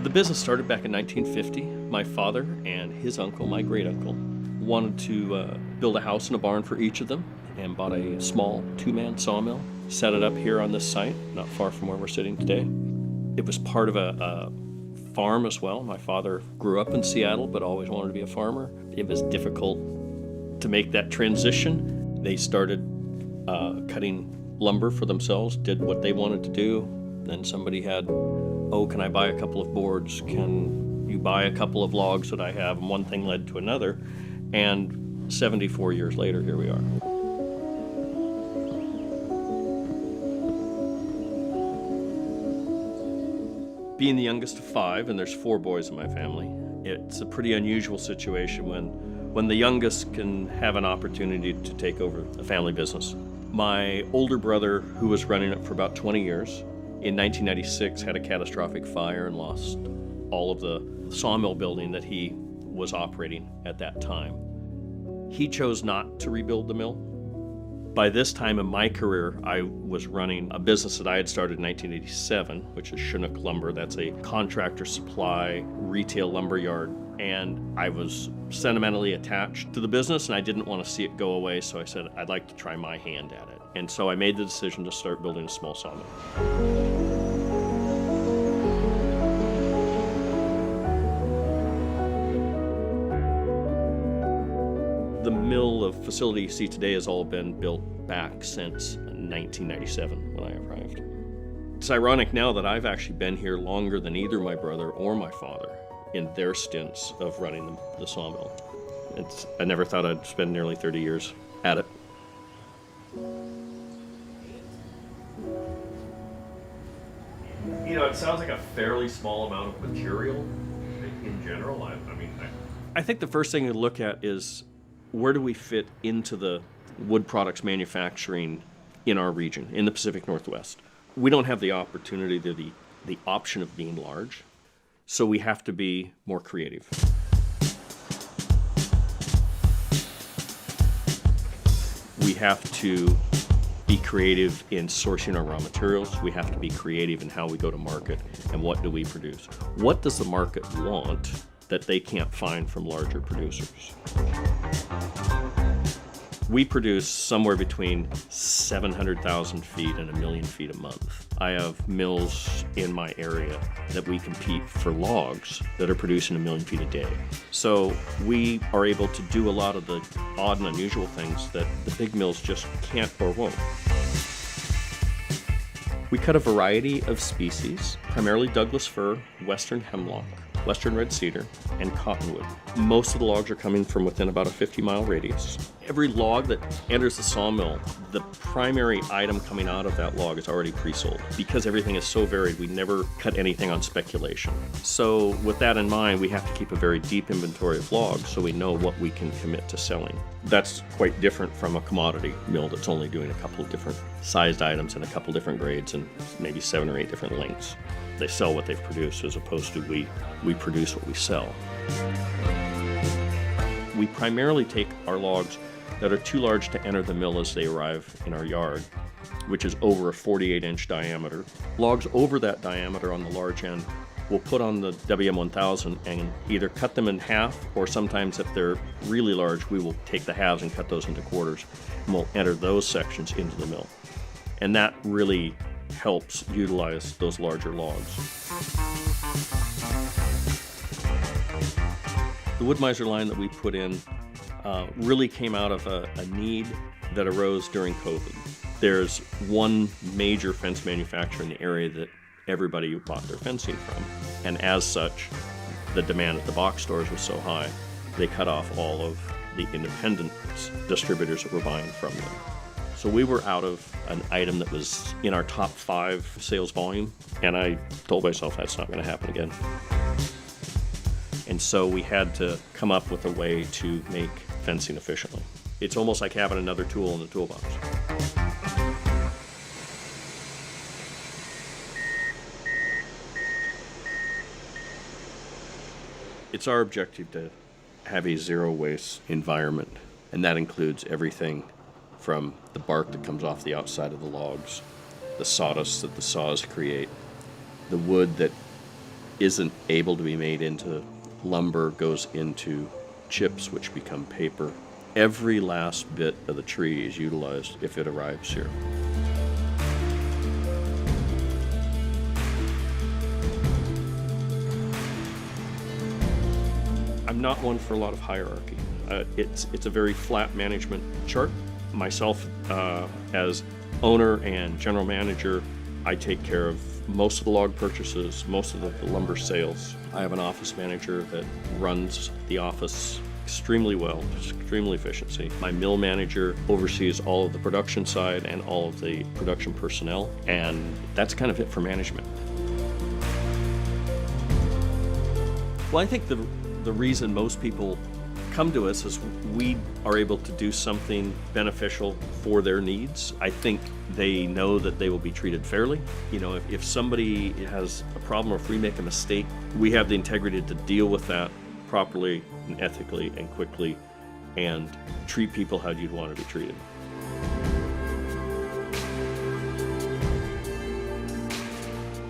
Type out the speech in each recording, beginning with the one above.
The business started back in 1950. My father and his uncle, my great uncle, wanted to build a house and a barn for each of them and bought a small two-man sawmill, set it up here on this site, not far from where we're sitting today. It was part of a farm as well. My father grew up in Seattle, but always wanted to be a farmer. It was difficult to make that transition. They started cutting lumber for themselves, did what they wanted to do. Then somebody had, oh, can I buy a couple of boards? Can you buy a couple of logs that I have? And one thing led to another. And 74 years later, here we are. Being the youngest of five, and there's 4 boys in my family, it's a pretty unusual situation when the youngest can have an opportunity to take over a family business. My older brother, who was running it for about 20 years, in 1996 had a catastrophic fire and lost all of the sawmill building that he was operating at that time. He chose not to rebuild the mill. By this time in my career, I was running a business that I had started in 1987, which is Chinook Lumber. That's a contractor supply retail lumber yard. And I was sentimentally attached to the business and I didn't want to see it go away, so I said I'd like to try my hand at it. And so I made the decision to start building a small sawmill. The mill facility you see today has all been built back since 1997 when I arrived. It's ironic now that I've actually been here longer than either my brother or my father in their stints of running the sawmill. I never thought I'd spend nearly 30 years at it. You know, it sounds like a fairly small amount of material in general. I think the first thing to look at is where do we fit into the wood products manufacturing in our region, in the Pacific Northwest. We don't have the opportunity, the option of being large, so we have to be more creative. We have to be creative in sourcing our raw materials. We have to be creative in how we go to market and what do we produce. What does the market want that they can't find from larger producers? We produce somewhere between 700,000 feet and 1 million feet a month. I have mills in my area that we compete for logs that are producing 1 million feet a day. So we are able to do a lot of the odd and unusual things that the big mills just can't or won't. We cut a variety of species, primarily Douglas fir, western hemlock, western red cedar, and cottonwood. Most of the logs are coming from within about a 50-mile radius. Every log that enters the sawmill, the primary item coming out of that log is already pre-sold. Because everything is so varied, we never cut anything on speculation. So with that in mind, we have to keep a very deep inventory of logs so we know what we can commit to selling. That's quite different from a commodity mill that's only doing a couple of different sized items and a couple different grades and maybe 7 or 8 different lengths. They sell what they've produced as opposed to we produce what we sell. We primarily take our logs that are too large to enter the mill as they arrive in our yard, which is over a 48-inch diameter. Logs over that diameter on the large end we'll put on the WM1000 and either cut them in half, or sometimes if they're really large, we will take the halves and cut those into quarters, and we'll enter those sections into the mill. And that really helps utilize those larger logs. The Wood-Mizer line that we put in really came out of a need that arose during COVID. There's one major fence manufacturer in the area that everybody bought their fencing from, and as such, the demand at the box stores was so high, they cut off all of the independent distributors that were buying from them. So we were out of an item that was in our top 5 sales volume, and I told myself that's not going to happen again. And so we had to come up with a way to make fencing efficiently. It's almost like having another tool in the toolbox. It's our objective to have a zero waste environment, and that includes everything from the bark that comes off the outside of the logs, the sawdust that the saws create, the wood that isn't able to be made into lumber goes into chips, which become paper. Every last bit of the tree is utilized if it arrives here. I'm not one for a lot of hierarchy. It's a very flat management chart. Myself, as owner and general manager, I take care of most of the log purchases, most of the lumber sales. I have an office manager that runs the office extremely well, extremely efficiency. My mill manager oversees all of the production side and all of the production personnel, and that's kind of it for management. Well, I think the reason most people come to us is we are able to do something beneficial for their needs. I think they know that they will be treated fairly. You know, if somebody has a problem or if we make a mistake, we have the integrity to deal with that properly and ethically and quickly and treat people how you'd want to be treated.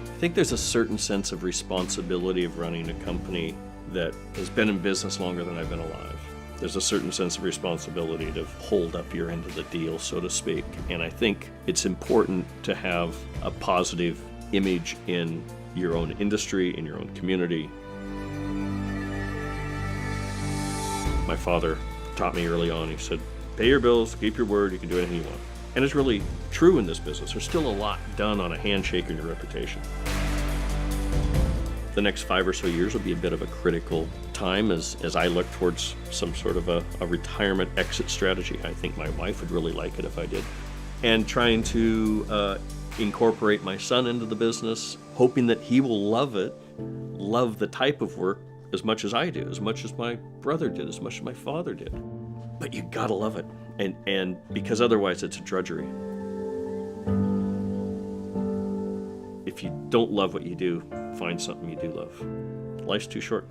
I think there's a certain sense of responsibility of running a company that has been in business longer than I've been alive. There's a certain sense of responsibility to hold up your end of the deal, so to speak. And I think it's important to have a positive image in your own industry, in your own community. My father taught me early on, he said, pay your bills, keep your word, you can do anything you want. And it's really true in this business. There's still a lot done on a handshake and your reputation. The next 5 or so years will be a bit of a critical time as I look towards some sort of a retirement exit strategy. I think my wife would really like it if I did. And trying to incorporate my son into the business, hoping that he will love it, love the type of work as much as I do, as much as my brother did, as much as my father did. But you gotta love it, and because otherwise it's a drudgery. If you don't love what you do, find something you do love. Life's too short.